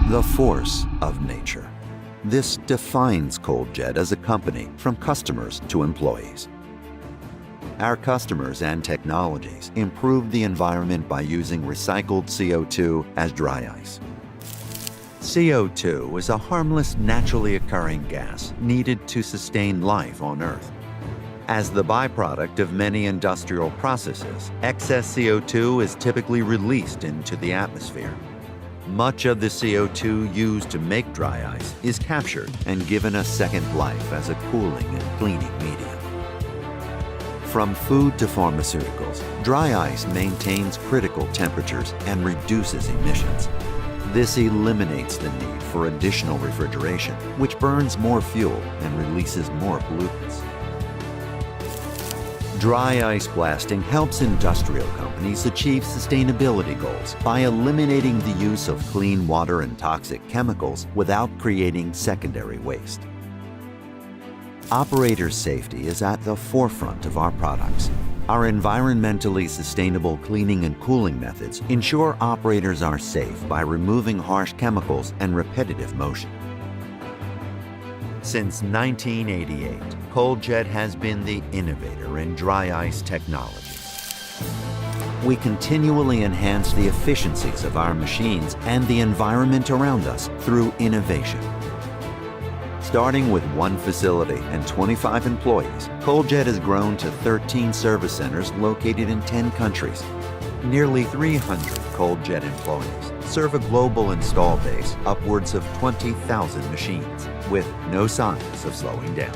The force of nature. This defines ColdJet as a company, from customers to employees. Our customers and technologies improve the environment by using recycled CO2 as dry ice. CO2 is a harmless, naturally occurring gas needed to sustain life on Earth. As the byproduct of many industrial processes, excess CO2 is typically released into the atmosphere. Much of the CO2 used to make dry ice is captured and given a second life as a cooling and cleaning medium. From food to pharmaceuticals, dry ice maintains critical temperatures and reduces emissions. This eliminates the need for additional refrigeration, which burns more fuel and releases more pollutants. Dry ice blasting helps industrial companies achieve sustainability goals by eliminating the use of clean water and toxic chemicals without creating secondary waste. Operator safety is at the forefront of our products. Our environmentally sustainable cleaning and cooling methods ensure operators are safe by removing harsh chemicals and repetitive motion. Since 1988, ColdJet has been the innovator in dry ice technology. We continually enhance the efficiencies of our machines and the environment around us through innovation. Starting with one facility and 25 employees, ColdJet has grown to 13 service centers located in 10 countries. Nearly 300 ColdJet employees serve a global install base upwards of 20,000 machines, with no signs of slowing down.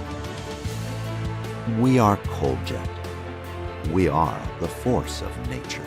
We are ColdJet. We are the force of nature.